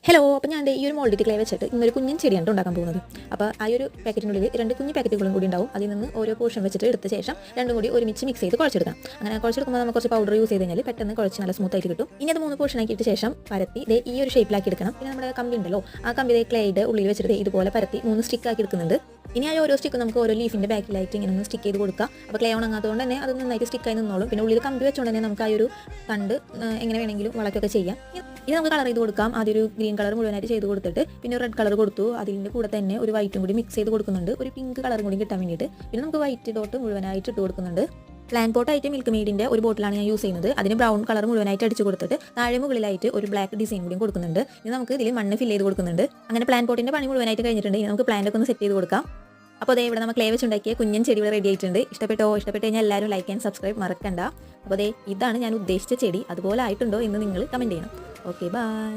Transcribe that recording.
Hello, അപ്പോൾ ഞാൻ ഈ ഒരു മോൾഡിറ്റ് ക്ലേ വെച്ചിട്ട് ഇന്നൊരു കുഞ്ഞൻ ചെടിയാണ് ഉണ്ടാക്കാൻ പോകുന്നത്. അപ്പോൾ ആ ഒരു പാക്കറ്റിനുള്ളിൽ 2 കുഞ്ഞു പാക്കറ്റുകളും കൂടി ഉണ്ടാവും. അതിൽ നിന്ന് ഓരോ പോർഷൻ വെച്ചിട്ട് എടുത്ത ശേഷം രണ്ടും കൂടി ഒരുമിച്ച് മിക്സ് ചെയ്ത് കുഴച്ചെടുക്കണം. അങ്ങനെ കുഴച്ചെടുക്കുമ്പോൾ നമുക്ക് കുറച്ച് പൗഡർ യൂസ് ചെയ്ത് കഴിഞ്ഞാൽ പെട്ടെന്ന് കുഴച്ച് നല്ല സ്മൂത്ത് ആയിട്ട് കിട്ടും. ഇനി അത് 3 പോർഷൻ ആക്കിയിട്ട് ശേഷം പരത്തി ഈ ഒരു ഷേപ്പിലാക്കി എടുക്കണം. പിന്നെ നമ്മുടെ കമ്പി ഉണ്ടല്ലോ, ആ കമ്പി ക്ലേയുടെ ഉള്ളിൽ വെച്ചിട്ട് ഇതുപോലെ പരത്തി 3 സ്റ്റിക്ക് ആക്കി എടുക്കുന്നുണ്ട്. ഇനി ആ ഓരോ സ്റ്റിക്ക് നമുക്ക് ഓരോ ലീഫിൻ്റെ ബാക്കിലായിട്ട് ഇങ്ങനെ ഒന്ന് സ്റ്റിക്ക് ചെയ്ത് കൊടുക്കാം. അപ്പോൾ ക്ലേ ഉണങ്ങാത്തതുകൊണ്ട് തന്നെ അത് നന്നായിട്ട് സ്റ്റിക്കായി നിന്നോളും. പിന്നെ ഉള്ളിൽ കമ്പി വെച്ചുകൊണ്ട് തന്നെ നമുക്ക് ആ ഒരു തണ്ട് എങ്ങനെ വേണമെങ്കിലും വളക്കൊക്കെ ചെയ്യാം. ഇനി നമുക്ക് കളർ ചെയ്ത് കൊടുക്കാം. ആദ്യം ഒരു ഗ്രീൻ കളർ മുഴുവനായിട്ട് ചെയ്ത് കൊടുത്തിട്ട് പിന്നെ ഒരു റെഡ് കളർ കൊടുത്തു. അതിൻ്റെ കൂടെ തന്നെ ഒരു വൈറ്റും കൂടി മിക്സ് ചെയ്ത് കൊടുക്കുന്നുണ്ട്, ഒരു പിങ്ക് കളറും കൂടി കിട്ടാൻ വേണ്ടിയിട്ട്. പിന്നെ നമുക്ക് വൈറ്റ് ഡോട്ട് മുഴുവനായിട്ട് ഇട്ട് കൊടുക്കുന്നുണ്ട്. പ്ലാൻ പോട്ടായിട്ട് മിൽക്ക് മെയ്ഡിൻ്റെ ഒരു ബോട്ടിലാണ് ഞാൻ യൂസ് ചെയ്യുന്നത്. അതിന് ബ്രൗൺ കളർ മുഴുവനായിട്ട് അടിച്ച് കൊടുത്തിട്ട് താഴെ മുകളിലായിട്ട് ഒരു ബ്ലാക്ക് ഡിസൈൻ കൂടി കൊടുക്കുന്നുണ്ട്. ഇനി നമുക്ക് ഇതിൽ മണ്ണ് ഫില്ല് ചെയ്ത് കൊടുക്കുന്നുണ്ട്. അങ്ങനെ പ്ലാൻ പോട്ടിൻ്റെ പണി മുഴുവനായിട്ട് കഴിഞ്ഞിട്ടുണ്ട്. ഇനി നമുക്ക് പ്ലാന്റ് ഒക്കെ ഒന്ന് സെറ്റ് ചെയ്ത് കൊടുക്കാം. അപ്പോൾ അതേ ഇവിടെ നമ്മൾ ക്ലേ വെച്ചുണ്ടാക്കിയ കുഞ്ഞൻ ചെടികൾ റെഡി ആയിട്ടുണ്ട്. ഇഷ്ടപ്പെട്ട് കഴിഞ്ഞാൽ എല്ലാവരും ലൈക്ക് ആൻഡ് സബ്സ്ക്രൈബ് മറക്കണ്ട. അപ്പോൾ ഇതാണ് ഞാൻ ഉദ്ദേശിച്ച ചെടി. അതുപോലെ ആയിട്ടുണ്ടോ എന്ന് നിങ്ങൾ കമൻറ്റ് ചെയ്യണം. Okay, by.